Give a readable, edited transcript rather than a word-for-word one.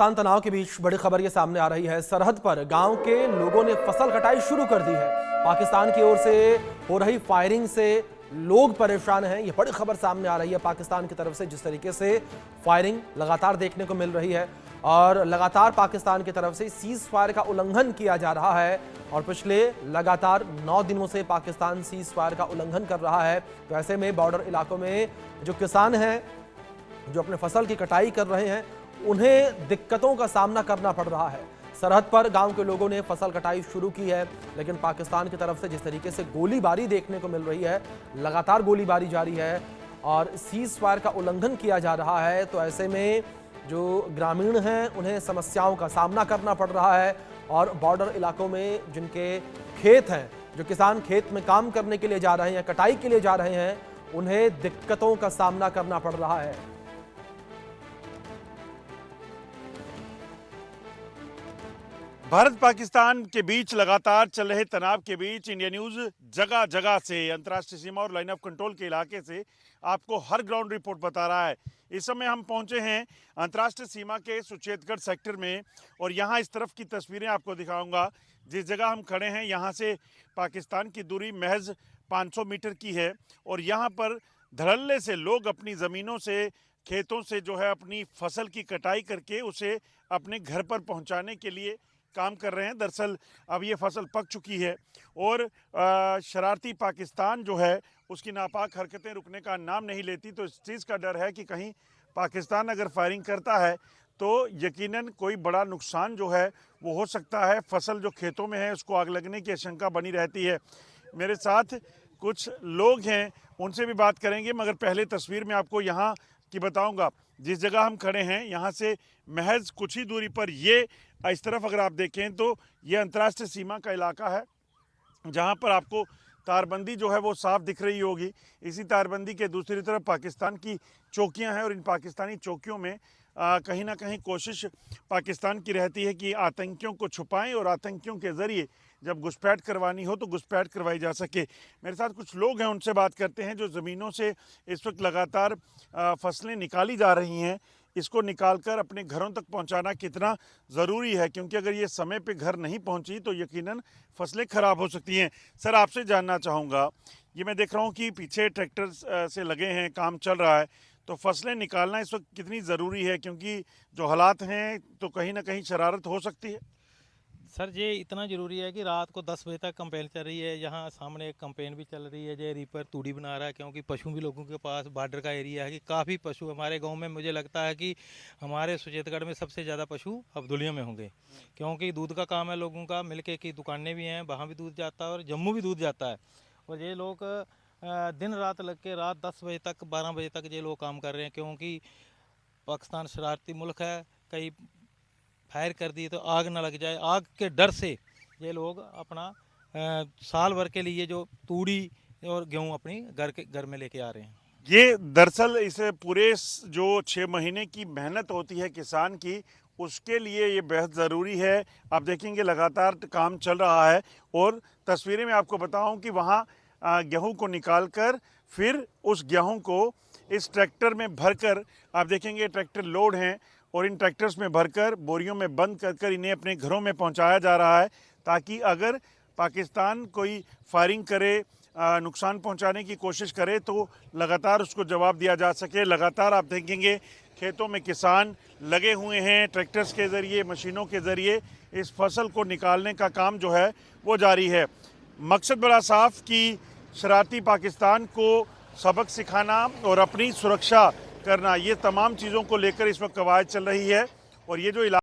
पाकिस्तान तनाव के बीच बड़ी खबर ये सामने आ रही है। सरहद पर गांव के लोगों ने फसल कटाई शुरू कर दी है। पाकिस्तान की ओर से हो रही फायरिंग से लोग परेशान हैं। ये बड़ी खबर सामने आ रही है पाकिस्तान की तरफ से, जिस तरीके से फायरिंग लगातार देखने को मिल रही है और लगातार पाकिस्तान की तरफ से सीज फायर का उल्लंघन किया जा रहा है। और पिछले लगातार 9 दिनों से पाकिस्तान सीज फायर का उल्लंघन कर रहा है। तो ऐसे में बॉर्डर इलाकों में जो किसान हैं, जो अपने फसल की कटाई कर रहे हैं, उन्हें दिक्कतों का सामना करना पड़ रहा है। सरहद पर गांव के लोगों ने फसल कटाई शुरू की है, लेकिन पाकिस्तान की तरफ से जिस तरीके से गोलीबारी देखने को मिल रही है, लगातार गोलीबारी जारी है और सीज फायर का उल्लंघन किया जा रहा है। तो ऐसे में जो ग्रामीण हैं उन्हें समस्याओं का सामना करना पड़ रहा है और बॉर्डर इलाकों में जिनके खेत हैं, जो किसान खेत में काम करने के लिए जा रहे हैं, कटाई के लिए जा रहे हैं, उन्हें दिक्कतों का सामना करना पड़ रहा है। भारत पाकिस्तान के बीच लगातार चल रहे तनाव के बीच इंडिया न्यूज जगह जगह से अंतर्राष्ट्रीय सीमा और लाइन ऑफ कंट्रोल के इलाके से आपको हर ग्राउंड रिपोर्ट बता रहा है। इस समय हम पहुंचे हैं अंतर्राष्ट्रीय सीमा के सुचेतगढ़ सेक्टर में और यहां इस तरफ की तस्वीरें आपको दिखाऊंगा। जिस जगह हम खड़े हैं यहां से पाकिस्तान की दूरी महज 500 मीटर की है और यहाँ पर धड़ल्ले से लोग अपनी ज़मीनों से, खेतों से जो है अपनी फसल की कटाई करके उसे अपने घर पर पहुँचाने के लिए काम कर रहे हैं। दरअसल अब ये फसल पक चुकी है और शरारती पाकिस्तान जो है उसकी नापाक हरकतें रुकने का नाम नहीं लेती। तो इस चीज़ का डर है कि कहीं पाकिस्तान अगर फायरिंग करता है तो यकीनन कोई बड़ा नुकसान जो है वो हो सकता है। फसल जो खेतों में है उसको आग लगने की आशंका बनी रहती है। मेरे साथ कुछ लोग हैं, उनसे भी बात करेंगे, मगर पहले तस्वीर में आपको यहाँ की बताऊँगा। जिस जगह हम खड़े हैं यहाँ से महज कुछ ही दूरी पर ये इस तरफ अगर आप देखें तो ये अंतर्राष्ट्रीय सीमा का इलाका है, जहाँ पर आपको तारबंदी जो है वो साफ दिख रही होगी। इसी तारबंदी के दूसरी तरफ पाकिस्तान की चौकियां हैं और इन पाकिस्तानी चौकियों में कहीं ना कहीं कोशिश पाकिस्तान की रहती है कि आतंकियों को छुपाएं और आतंकियों के ज़रिए जब घुसपैठ करवानी हो तो घुसपैठ करवाई जा सके। मेरे साथ कुछ लोग हैं, उनसे बात करते हैं। जो ज़मीनों से इस वक्त लगातार फसलें निकाली जा रही हैं, इसको निकालकर अपने घरों तक पहुंचाना कितना ज़रूरी है, क्योंकि अगर ये समय पे घर नहीं पहुंची तो यकीनन फसलें ख़राब हो सकती हैं। सर, आपसे जानना चाहूँगा, ये मैं देख रहा हूँ कि पीछे ट्रैक्टर से लगे हैं, काम चल रहा है, तो फसलें निकालना इस वक्त कितनी ज़रूरी है, क्योंकि जो हालात हैं तो कहीं ना कहीं शरारत हो सकती है? सर, ये इतना ज़रूरी है कि रात को 10 बजे तक कंपेन चल रही है। यहाँ सामने एक कंपेन भी चल रही है, जो रीपर तूड़ी बना रहा है, क्योंकि पशु भी लोगों के पास बॉर्डर का एरिया है कि काफ़ी पशु हमारे गांव में, मुझे लगता है कि हमारे सुचेतगढ़ में सबसे ज़्यादा पशु अब्दुलिया में होंगे, क्योंकि दूध का काम है लोगों का, मिलके की दुकानें भी हैं, वहाँ भी दूध जाता है और जम्मू भी दूध जाता है। और ये लोग दिन रात लग के रात 10 बजे तक 12 बजे तक ये लोग काम कर रहे हैं, क्योंकि पाकिस्तान शरारती मुल्क है। कई फायर कर दी तो आग ना लग जाए, आग के डर से ये लोग अपना साल भर के लिए जो तूड़ी और गेहूं अपनी घर में लेके आ रहे हैं। ये दरअसल इस पूरे जो 6 महीने की मेहनत होती है किसान की, उसके लिए ये बेहद ज़रूरी है। आप देखेंगे लगातार काम चल रहा है और तस्वीरें में आपको बताऊं कि वहाँ गेहूं को निकालकर फिर उस गेहूं को इस ट्रैक्टर में भरकर, आप देखेंगे ट्रैक्टर लोड हैं और इन ट्रैक्टर्स में भरकर बोरियों में बंद कर इन्हें अपने घरों में पहुंचाया जा रहा है, ताकि अगर पाकिस्तान कोई फायरिंग करे, नुकसान पहुंचाने की कोशिश करे तो लगातार उसको जवाब दिया जा सके। लगातार आप देखेंगे खेतों में किसान लगे हुए हैं, ट्रैक्टर्स के ज़रिए, मशीनों के ज़रिए इस फसल को निकालने का काम जो है वो जारी है। मकसद बड़ा साफ कि शरारती पाकिस्तान को सबक सिखाना और अपनी सुरक्षा करना, ये तमाम चीज़ों को लेकर इस वक्त कवायद चल रही है। और ये जो